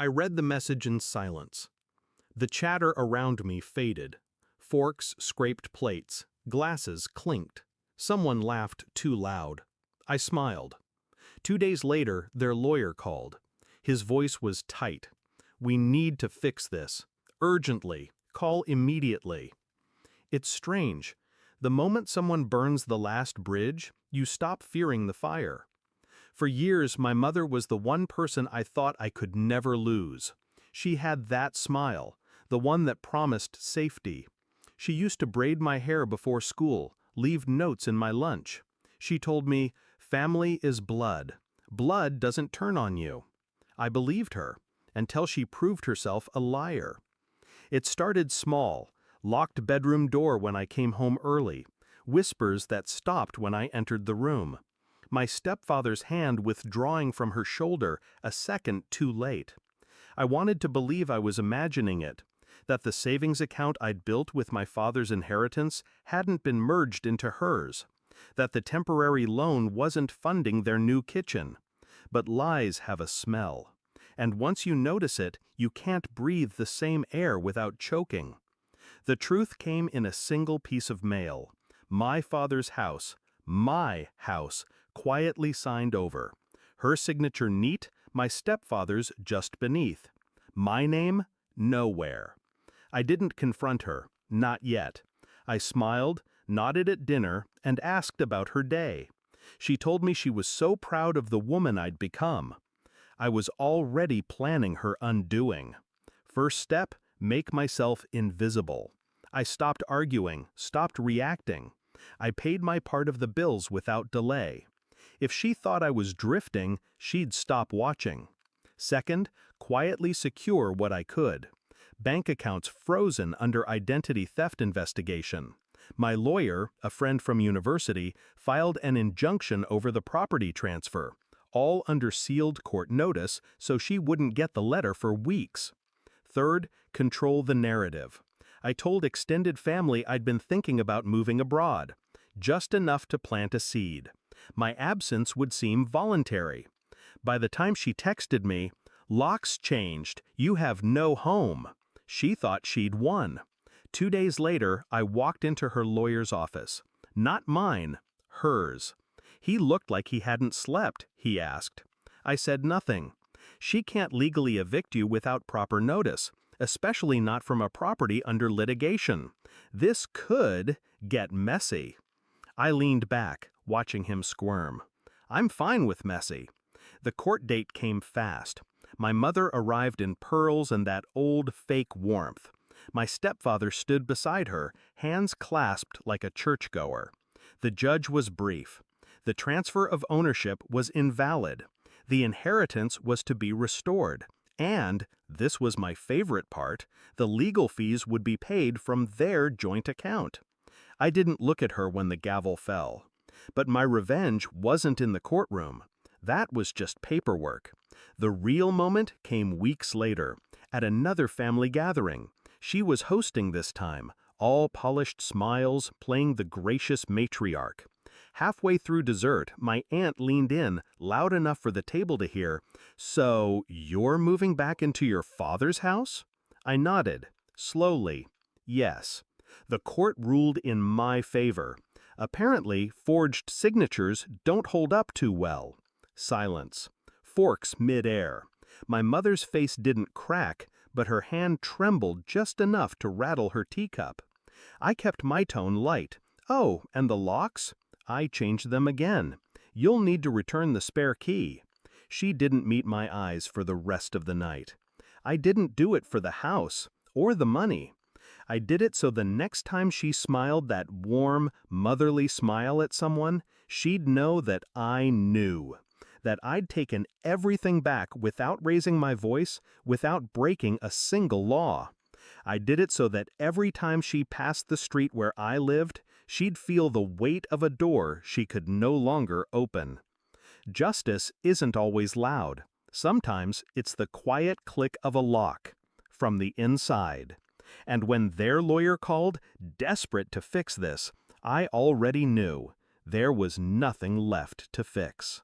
I read the message in silence. The chatter around me faded. Forks scraped plates, glasses clinked. Someone laughed too loud. I smiled. 2 days later, their lawyer called. His voice was tight. "We need to fix this. Urgently. Call immediately." It's strange. The moment someone burns the last bridge, you stop fearing the fire. For years, my mother was the one person I thought I could never lose. She had that smile, the one that promised safety. She used to braid my hair before school, leave notes in my lunch. She told me, "Family is blood. Blood doesn't turn on you." I believed her, until she proved herself a liar. It started small, locked bedroom door when I came home early, whispers that stopped when I entered the room. My stepfather's hand withdrawing from her shoulder a second too late. I wanted to believe I was imagining it, that the savings account I'd built with my father's inheritance hadn't been merged into hers, that the temporary loan wasn't funding their new kitchen. But lies have a smell, and once you notice it, you can't breathe the same air without choking. The truth came in a single piece of mail. My father's house, my house, quietly signed over. Her signature neat, my stepfather's just beneath. My name, nowhere. I didn't confront her, not yet. I smiled, nodded at dinner, and asked about her day. She told me she was so proud of the woman I'd become. I was already planning her undoing. First step, make myself invisible. I stopped arguing, stopped reacting. I paid my part of the bills without delay. If she thought I was drifting, she'd stop watching. Second, quietly secure what I could. Bank accounts frozen under identity theft investigation. My lawyer, a friend from university, filed an injunction over the property transfer, all under sealed court notice so she wouldn't get the letter for weeks. Third, control the narrative. I told extended family I'd been thinking about moving abroad, just enough to plant a seed. My absence would seem voluntary. By the time she texted me, "Locks changed, you have no home," she thought she'd won. 2 days later, I walked into her lawyer's office. Not mine, hers. He looked like he hadn't slept, he asked. I said nothing. She can't legally evict you without proper notice, especially not from a property under litigation. This could get messy. I leaned back, watching him squirm. I'm fine with messy. The court date came fast. My mother arrived in pearls and that old fake warmth. My stepfather stood beside her, hands clasped like a churchgoer. The judge was brief. The transfer of ownership was invalid. The inheritance was to be restored. And, this was my favorite part, the legal fees would be paid from their joint account. I didn't look at her when the gavel fell. But my revenge wasn't in the courtroom. That was just paperwork. The real moment came weeks later, at another family gathering. She was hosting this time, all polished smiles, playing the gracious matriarch. Halfway through dessert, my aunt leaned in, loud enough for the table to hear, "So, you're moving back into your father's house?" I nodded, slowly. Yes. The court ruled in my favor. Apparently, forged signatures don't hold up too well. Silence. Forks mid-air. My mother's face didn't crack, but her hand trembled just enough to rattle her teacup. I kept my tone light. "Oh, and the locks? I changed them again. You'll need to return the spare key." She didn't meet my eyes for the rest of the night. I didn't do it for the house, or the money. I did it so the next time she smiled that warm, motherly smile at someone, she'd know that I knew. That I'd taken everything back without raising my voice, without breaking a single law. I did it so that every time she passed the street where I lived, she'd feel the weight of a door she could no longer open. Justice isn't always loud. Sometimes it's the quiet click of a lock, from the inside. And when their lawyer called, desperate to fix this, I already knew there was nothing left to fix.